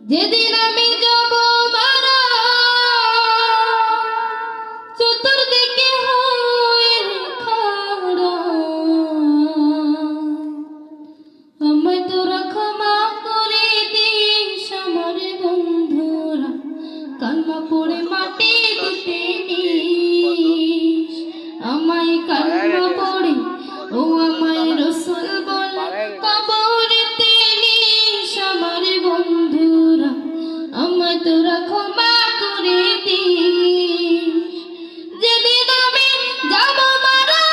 যেদিন আমি যাব মারা চতুর্দিকে হয়ে খাড়া আমায় তোরা ক্ষমা করে দিস আমার বন্ধুরা কান্না পড়ে মাটি দিতে নিস আমায় কান্না পড়ে ও আমায় রসুল বলে কবরেতে নিস আমার বন্ধুরা আমায় তোরা ক্ষমা করে দিস যেদিন আমি যাব মারা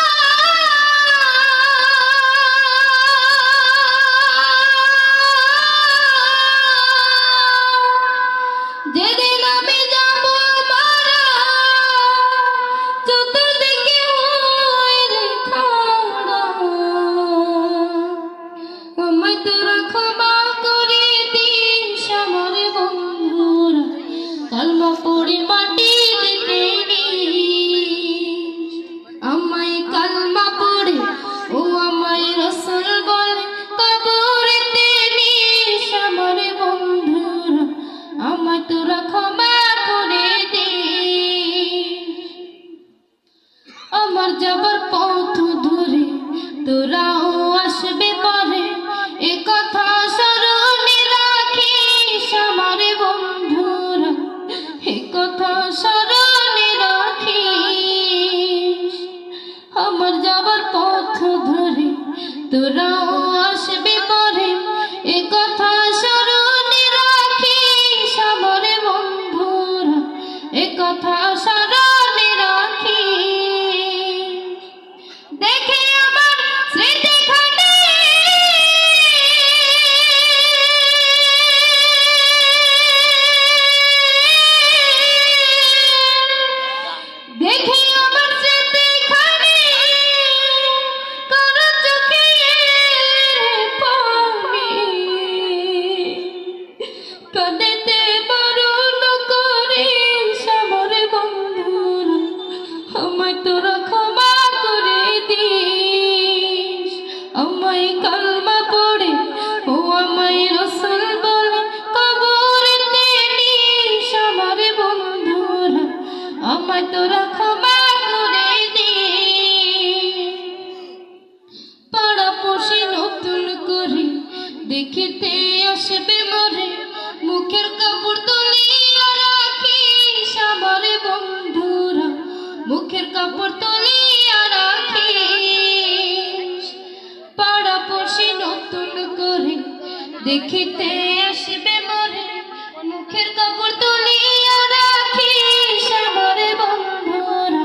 যেদিন আমি যাব মারা চতুর্দিকে হয়ে খাড়া আমায় তোরা ক্ষমা করে দিস আমার বন্ধুরা কালমা পড়ে মাটি দিতে নিস আমায় কালমা পড়ে ও আমায় রসুল বলে কবরেতে নিস আমার বন্ধুরা আমায় তোরা ক্ষমা করে দিস আমার যাবার পথ ধরে তোরাও আসবে পরে এ কথা স্মরণে রাখিস আমার বন্ধুরা এ কথা স্মরণে রাখিস আমার যাবার পথ ধরে তোরাও আসবে পরে এ কথা স্মরণে রাখিস আমার বন্ধুরা এ কথা স্মরণে রাখিস দেখে আমার স্মৃতিখানি দেখে আমার স্মৃতিখানি কারো চোখে পানি কাঁদেতে বারণ করিস আমার বন্ধুরা আমায় তোরা ক্ষমা করে দিস আমায় কালমা পড়ে ও আমায় রসুল বলে কবরেতে নিস আমার বন্ধুরা আমায় তোরা ক্ষমা করে দিস পাড়াপড়শি নতুন করে দেখিতে আসবে মরে মুখের কাপড় তুলিয়া রাখিস আমার বন্ধুরা মুখের কাপড় তুলিয়া রাখিস পাড়াপড়শি নতুন করে দেখিতে আসবে মরে মুখের কাপড় তুলিয়া রাখিস আমার বন্ধুরা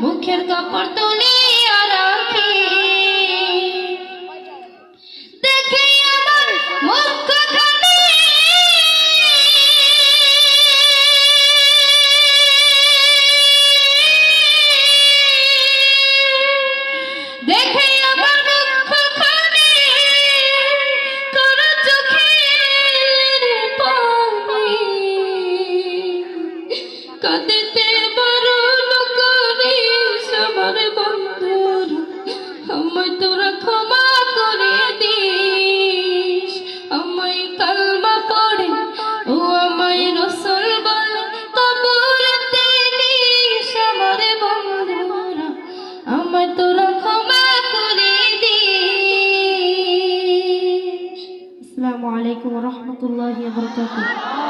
মুখের কাপড় তুলিয়া রাখিস দেখে আমার মুখখানি দেখে আমার মুখখানি কারো চোখের পানি কাঁদিতে বারণ করিস আমার বন্ধুরা আমায় তোরা ক্ষমা করে দিস আমায় কালমা পড়ে ও আমায় রসুল বলে কবরেতে নিস আমার বন্ধুরা আমায় তোরা ক্ষমা করে দিস। আসসালামু আলাইকুম ওয়া রাহমাতুল্লাহি ওয়া বারাকাতুহু।